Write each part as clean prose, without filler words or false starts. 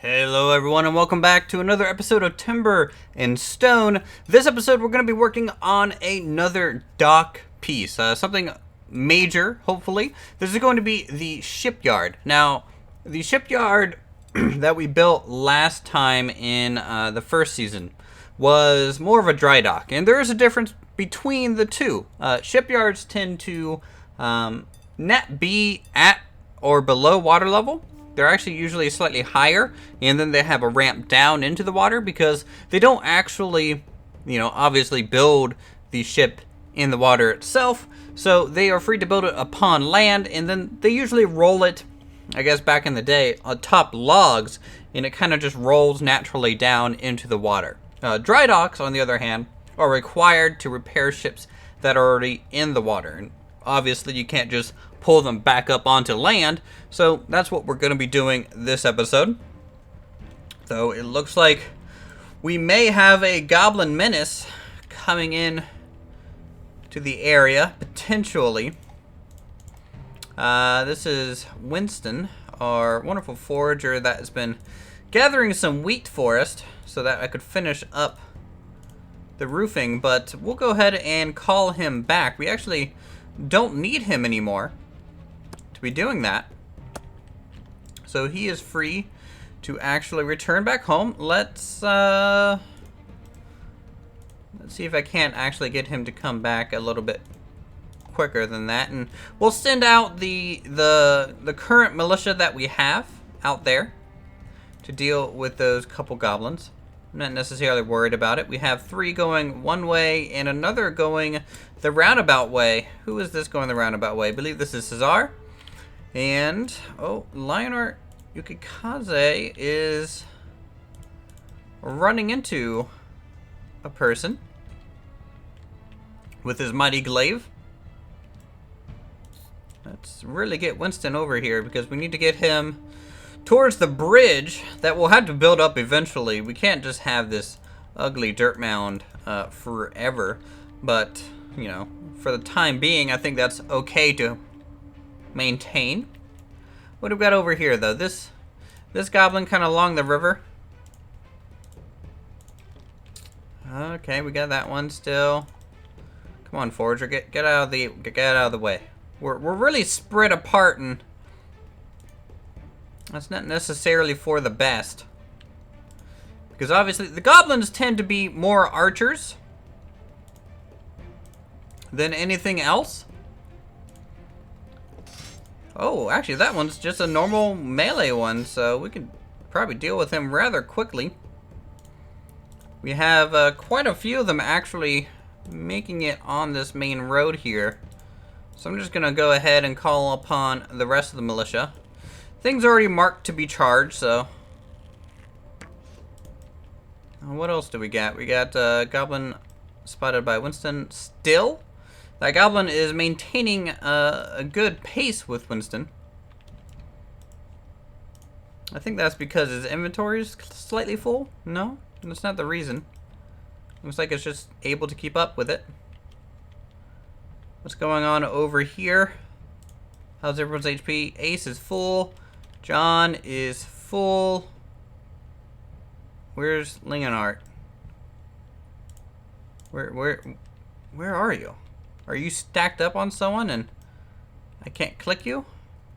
Hello everyone and welcome back to another episode of Timber and Stone. This episode we're going to be working on another dock piece, something major, hopefully. This is going to be the shipyard. Now, the shipyard that we built last time in the first season was more of a dry dock, and there is a difference between the two. Shipyards tend to net be at or below water level. They're actually usually slightly higher, and then they have a ramp down into the water because they don't actually, obviously build the ship in the water itself. So they are free to build it upon land, and then they usually roll it, I guess back in the day, atop logs, and it kind of just rolls naturally down into the water. Dry docks, on the other hand, are required to repair ships that are already in the water. And obviously, you can't just pull them back up onto land, so that's what we're going to be doing this episode. So it looks like we may have a Goblin Menace coming in to the area, potentially. This is Winston, our wonderful forager that has been gathering some wheat for us so that I could finish up the roofing, but we'll go ahead and call him back. We actually don't need him anymore to be doing that, so he is free to actually return back home. Let's see if I can't actually get him to come back a little bit quicker than that, and we'll send out the current militia that we have out there to deal with those couple goblins. I'm not necessarily worried about it. We have 3 going one way and another going the roundabout way. Who is this going the roundabout way? I believe this is Cesar. And, Lionheart Yukikaze is running into a person with his mighty glaive. Let's really get Winston over here because we need to get him towards the bridge that we'll have to build up eventually. We can't just have this ugly dirt mound forever, but for the time being I think that's okay to maintain. What do we got over here though? This goblin kind of along the river. Okay, we got that one still. Come on, forager, get out of the way. We're really spread apart, and that's not necessarily for the best. Because obviously the goblins tend to be more archers than anything else. Oh, actually that one's just a normal melee one, so we could probably deal with him rather quickly. We have quite a few of them actually making it on this main road here. So I'm just going to go ahead and call upon the rest of the militia. Things already marked to be charged, so. What else do we got? We got Goblin spotted by Winston still. That Goblin is maintaining a good pace with Winston. I think that's because his inventory is slightly full. No, that's not the reason. Looks like it's just able to keep up with it. What's going on over here? How's everyone's HP? Ace is full. John is full. Where's Lingenart? Where are you? Are you stacked up on someone and I can't click you?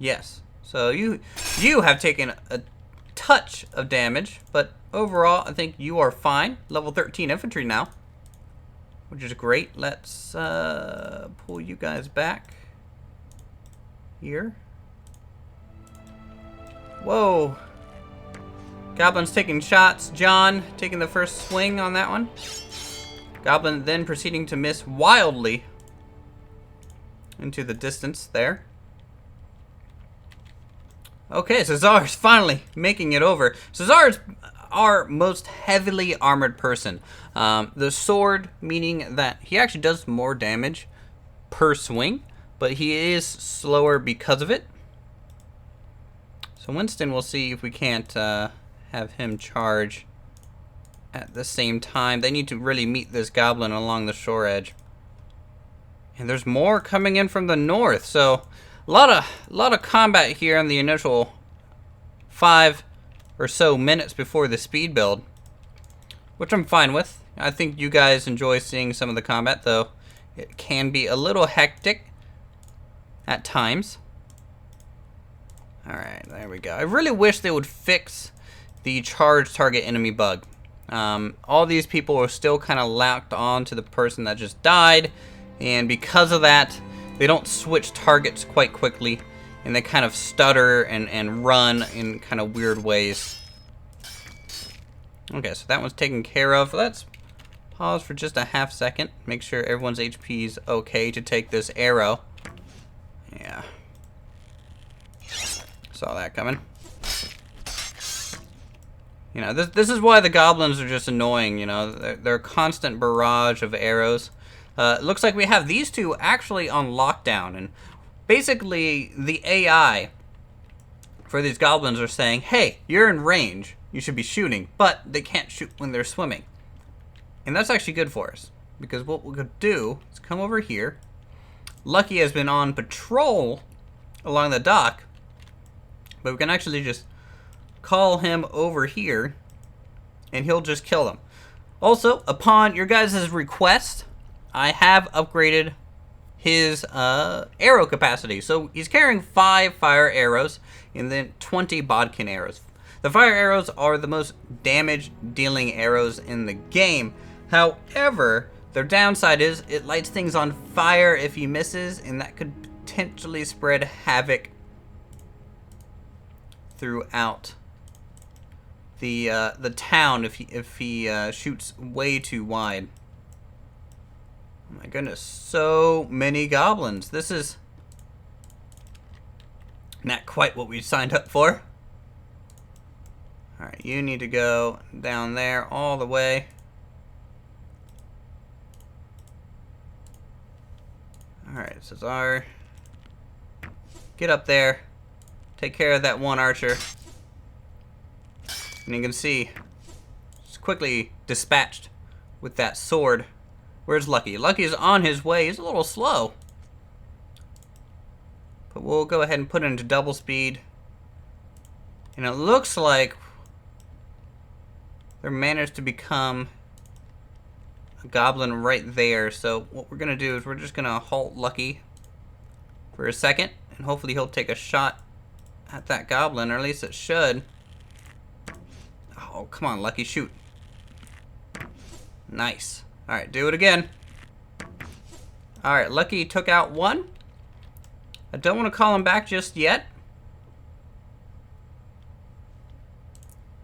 Yes. So you have taken a touch of damage, but overall I think you are fine. Level 13 infantry now, which is great. Let's pull you guys back here. Whoa. Goblin's taking shots. John taking the first swing on that one. Goblin then proceeding to miss wildly into the distance there. Okay, Cesar's finally making it over. Cesar's our most heavily armored person. The sword, meaning that he actually does more damage per swing, but he is slower because of it. So Winston, we'll see if we can't have him charge at the same time. They need to really meet this goblin along the shore edge. And there's more coming in from the north, so a lot of combat here in the initial 5 or so minutes before the speed build, which I'm fine with. I think you guys enjoy seeing some of the combat, though it can be a little hectic at times. Alright, there we go. I really wish they would fix the charge target enemy bug. All these people are still kind of locked on to the person that just died, and because of that, they don't switch targets quite quickly, and they kind of stutter and run in kind of weird ways. Okay, so that one's taken care of. Let's pause for just a half second. Make sure everyone's HP is okay to take this arrow. Yeah. Saw that coming. You know, this is why the goblins are just annoying, you know. They're a constant barrage of arrows. It looks like we have these two actually on lockdown, and basically the AI for these goblins are saying, hey, you're in range, you should be shooting, but they can't shoot when they're swimming. And that's actually good for us, because what we could do is come over here. Lucky has been on patrol along the dock, but we can actually just call him over here, and he'll just kill them. Also, upon your guys' request, I have upgraded his arrow capacity. So he's carrying 5 fire arrows and then 20 bodkin arrows. The fire arrows are the most damage-dealing arrows in the game. However, their downside is it lights things on fire if he misses, and that could potentially spread havoc throughout the town if he shoots way too wide. Oh my goodness, so many goblins. This is not quite what we signed up for. Alright, you need to go down there all the way. Alright, Cesar. Get up there. Take care of that one archer. And you can see, it's quickly dispatched with that sword. Where's Lucky? Lucky's on his way. He's a little slow. But we'll go ahead and put it into double speed. And it looks like there managed to become a goblin right there. So what we're going to do is we're just going to halt Lucky for a second. And hopefully he'll take a shot at that goblin, or at least it should. Oh, come on, Lucky, shoot. Nice. Alright, do it again. Alright, Lucky took out one. I don't want to call him back just yet.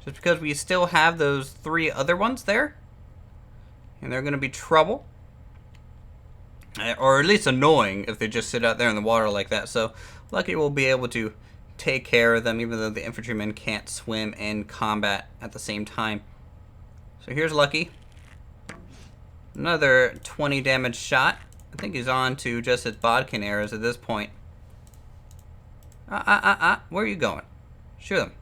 Just because we still have those 3 other ones there. And they're going to be trouble. Or at least annoying if they just sit out there in the water like that. So, Lucky will be able to take care of them, even though the infantrymen can't swim and combat at the same time. So here's Lucky. Another 20 damage shot. I think he's on to just his bodkin arrows at this point. Where are you going? Shoot him.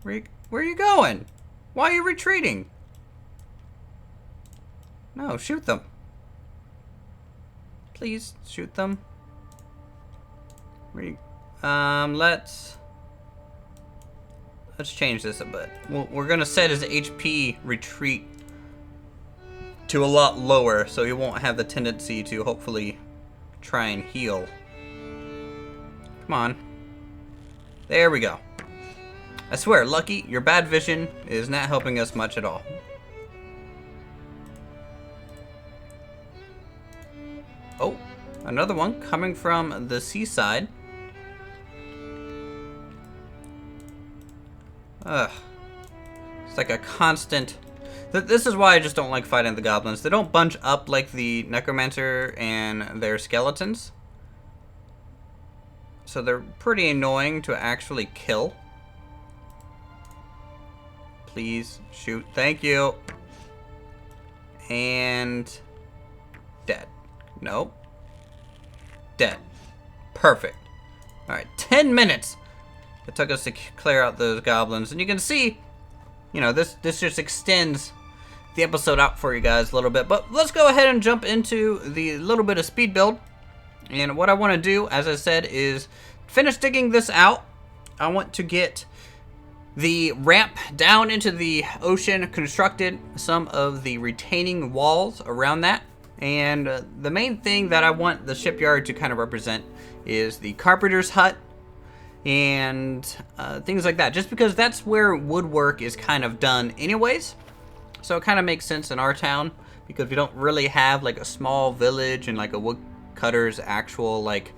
Where are you going? Why are you retreating? No, shoot them. Please shoot them. Where you... let's change this a bit. We're gonna set his HP retreat to a lot lower, so he won't have the tendency to hopefully try and heal. Come on. There we go. I swear, Lucky, your bad vision is not helping us much at all. Oh, another one coming from the seaside. Ugh. It's like a constant... This is why I just don't like fighting the goblins. They don't bunch up like the necromancer and their skeletons. So they're pretty annoying to actually kill. Please shoot. Thank you. And... dead. Nope. Dead. Perfect. Alright, 10 minutes it took us to clear out those goblins. And you can see, you know, this just extends the episode out for you guys a little bit. But let's go ahead and jump into the little bit of speed build. And what I want to do, as I said, is finish digging this out. I want to get The ramp down into the ocean constructed some of the retaining walls around that. And the main thing that I want the shipyard to kind of represent is the carpenter's hut and things like that. Just because that's where woodwork is kind of done anyways. So it kind of makes sense in our town because we don't really have like a small village and like a woodcutter's actual like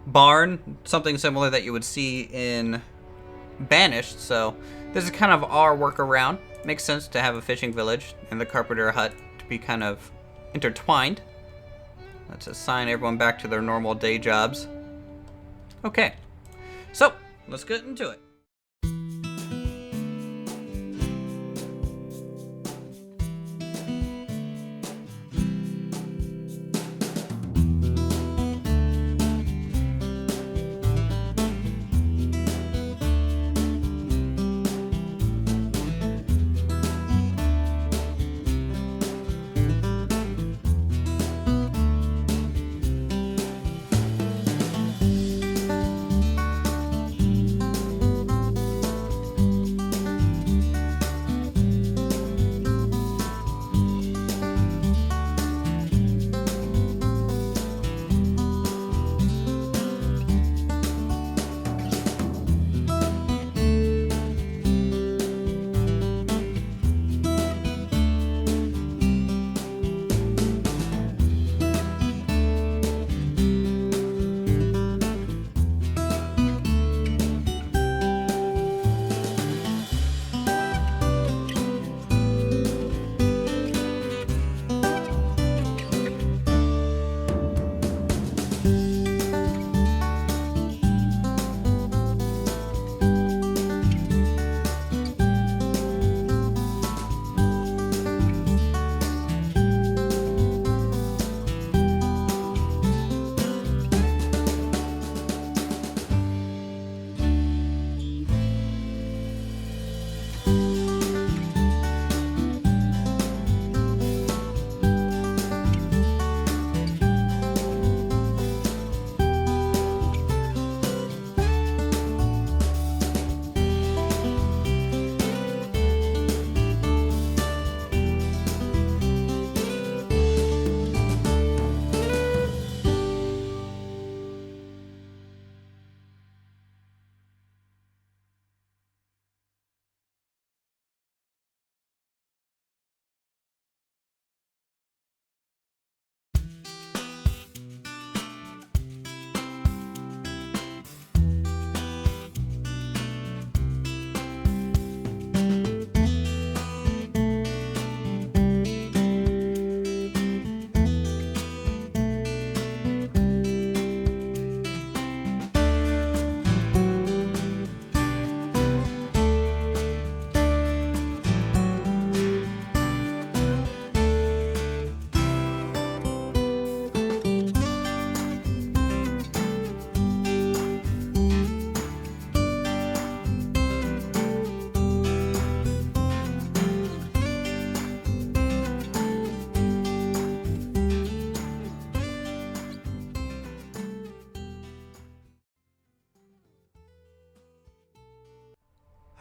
barn. Something similar that you would see in Banished. So this is kind of our workaround. Makes sense to have a fishing village and the carpenter hut to be kind of intertwined. Let's assign everyone back to their normal day jobs. Okay, so let's get into it.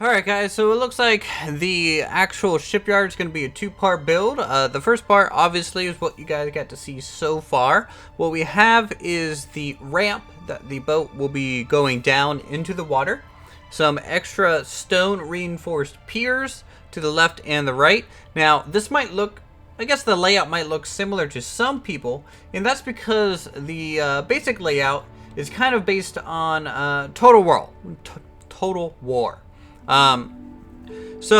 Alright guys, so it looks like the actual shipyard is going to be a two-part build. The first part obviously is what you guys got to see so far. What we have is the ramp that the boat will be going down into the water. Some extra stone reinforced piers to the left and the right. Now this might look, I guess the layout might look similar to some people, and that's because the basic layout is kind of based on Total War. It's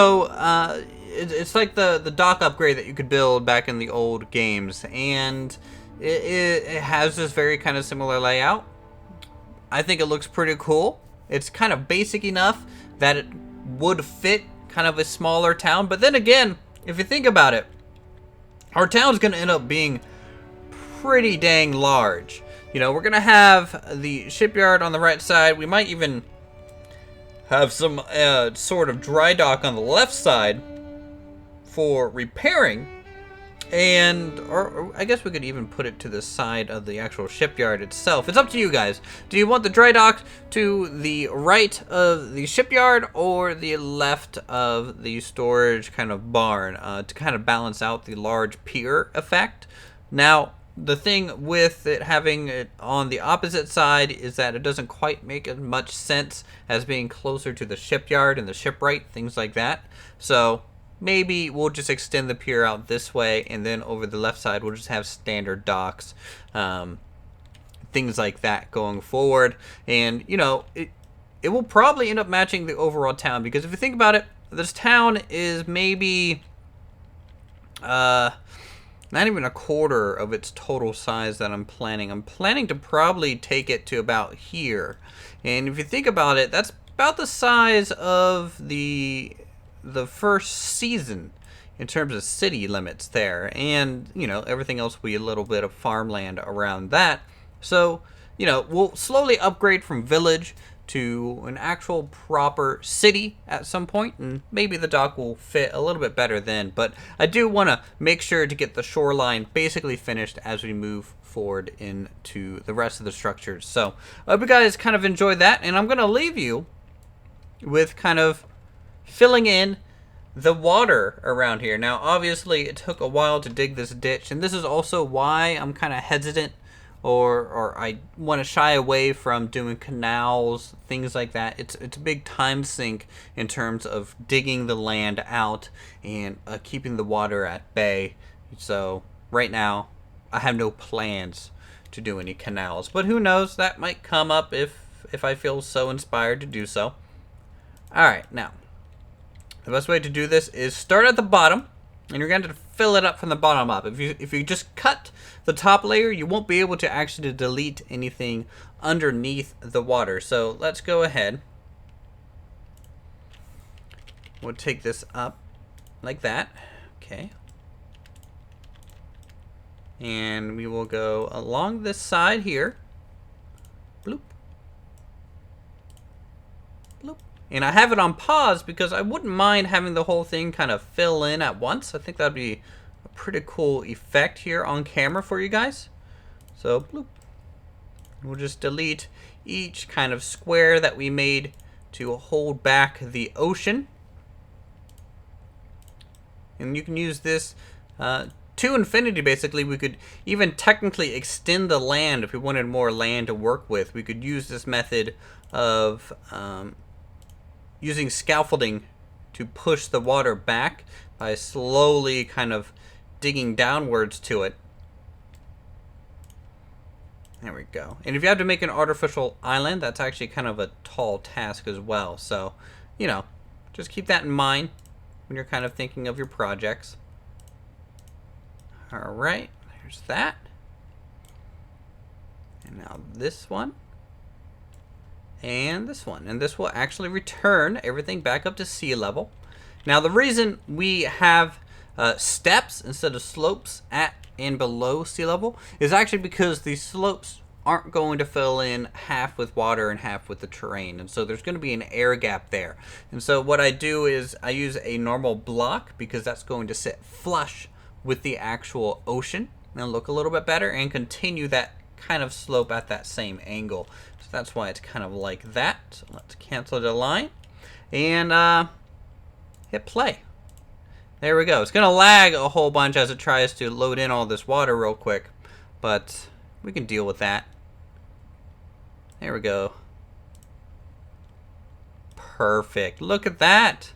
like the dock upgrade that you could build back in the old games, and it has this very kind of similar layout. I think it looks pretty cool. It's kind of basic enough that it would fit kind of a smaller town, but then again, if you think about it, our town's going to end up being pretty dang large. You know, we're going to have the shipyard on the right side. We might even have some sort of dry dock on the left side for repairing. And, or I guess we could even put it to the side of the actual shipyard itself. It's up to you guys. Do you want the dry dock to the right of the shipyard or the left of the storage kind of barn to kind of balance out the large pier effect? Now, the thing with it having it on the opposite side is that it doesn't quite make as much sense as being closer to the shipyard and the shipwright, things like that. So maybe we'll just extend the pier out this way, and then over the left side we'll just have standard docks, things like that going forward. And you know, it will probably end up matching the overall town, because if you think about it, this town is maybe not even a quarter of its total size that I'm planning. I'm planning to probably take it to about here. And if you think about it, that's about the size of the first season in terms of city limits there. And, you know, everything else will be a little bit of farmland around that. So, you know, we'll slowly upgrade from village to an actual proper city at some point, and maybe the dock will fit a little bit better then. But I do want to make sure to get the shoreline basically finished as we move forward into the rest of the structures. So I hope you guys kind of enjoyed that, and I'm going to leave you with kind of filling in the water around here. Now, obviously, it took a while to dig this ditch, and this is also why I'm kind of hesitant, or I want to shy away from doing canals, things like that. It's a big time sink in terms of digging the land out and keeping the water at bay. So right now, I have no plans to do any canals, but who knows? That might come up if I feel so inspired to do so. All right, now the best way to do this is start at the bottom, and you're going to fill it up from the bottom up. If you just cut the top layer, you won't be able to actually delete anything underneath the water. So let's go ahead. We'll take this up like that. Okay. And we will go along this side here. Bloop. Bloop. And I have it on pause because I wouldn't mind having the whole thing kind of fill in at once. I think that'd be a pretty cool effect here on camera for you guys. So, bloop. We'll just delete each kind of square that we made to hold back the ocean. And you can use this to infinity, basically. We could even technically extend the land if we wanted more land to work with. We could use this method of using scaffolding to push the water back by slowly kind of digging downwards to it. There we go. And if you have to make an artificial island, that's actually kind of a tall task as well. So, you know, just keep that in mind when you're kind of thinking of your projects. All right, there's that. And now this one. And this one. And this will actually return everything back up to sea level. Now, the reason we have steps instead of slopes at and below sea level is actually because these slopes aren't going to fill in half with water and half with the terrain, and so there's going to be an air gap there. And so what I do is I use a normal block because that's going to sit flush with the actual ocean and look a little bit better and continue that kind of slope at that same angle. So that's why it's kind of like that. So let's cancel the line and hit play. There we go. It's going to lag a whole bunch as it tries to load in all this water real quick, but we can deal with that. There we go. Perfect. Look at that.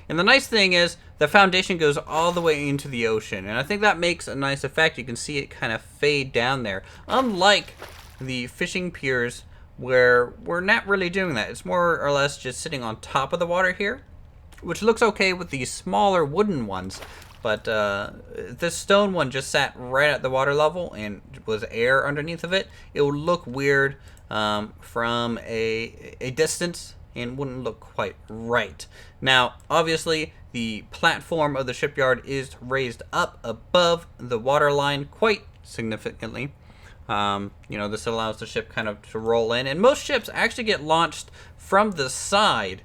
And the nice thing is the foundation goes all the way into the ocean, and I think that makes a nice effect. You can see it kind of fade down there. Unlike the fishing piers where we're not really doing that. It's more or less just sitting on top of the water here, which looks okay with the smaller wooden ones, but this stone one just sat right at the water level and was air underneath of it. It would look weird from a distance and wouldn't look quite right. Now, obviously, the platform of the shipyard is raised up above the water line quite significantly. You know, this allows the ship kind of to roll in, and most ships actually get launched from the side.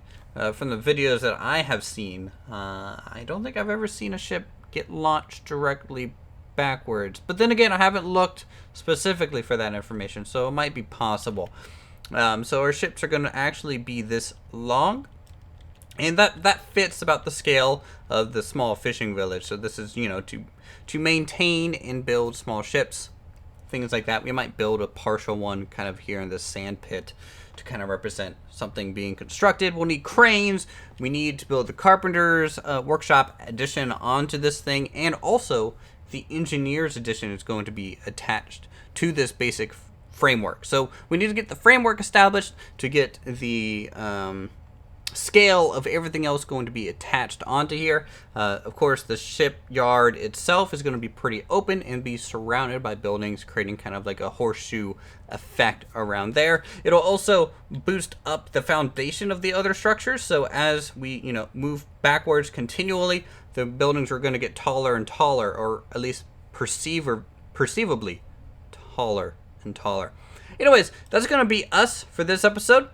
From the videos that I have seen, I don't think I've ever seen a ship get launched directly backwards. But then again, I haven't looked specifically for that information, so it might be possible. So our ships are going to actually be this long. And that fits about the scale of the small fishing village. So this is, you know, to maintain and build small ships, things like that. We might build a partial one kind of here in this sand pit to kind of represent something being constructed. We'll need cranes. We need to build the carpenter's workshop addition onto this thing. And also the engineer's addition is going to be attached to this basic framework. So we need to get the framework established to get the scale of everything else going to be attached onto here. Of course, the shipyard itself is going to be pretty open and be surrounded by buildings, creating kind of like a horseshoe effect around there. It'll also boost up the foundation of the other structures. So as we, you know, move backwards continually, the buildings are going to get taller and taller, or at least perceivably taller and taller. Anyways, that's going to be us for this episode.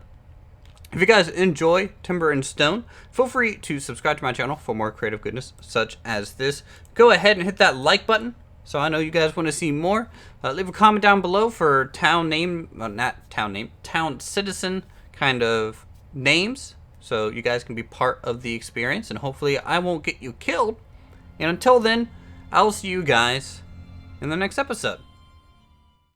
If you guys enjoy Timber and Stone, feel free to subscribe to my channel for more creative goodness such as this. Go ahead and hit that like button so I know you guys want to see more. Leave a comment down below for town citizen kind of names so you guys can be part of the experience, and hopefully I won't get you killed. And until then, I'll see you guys in the next episode.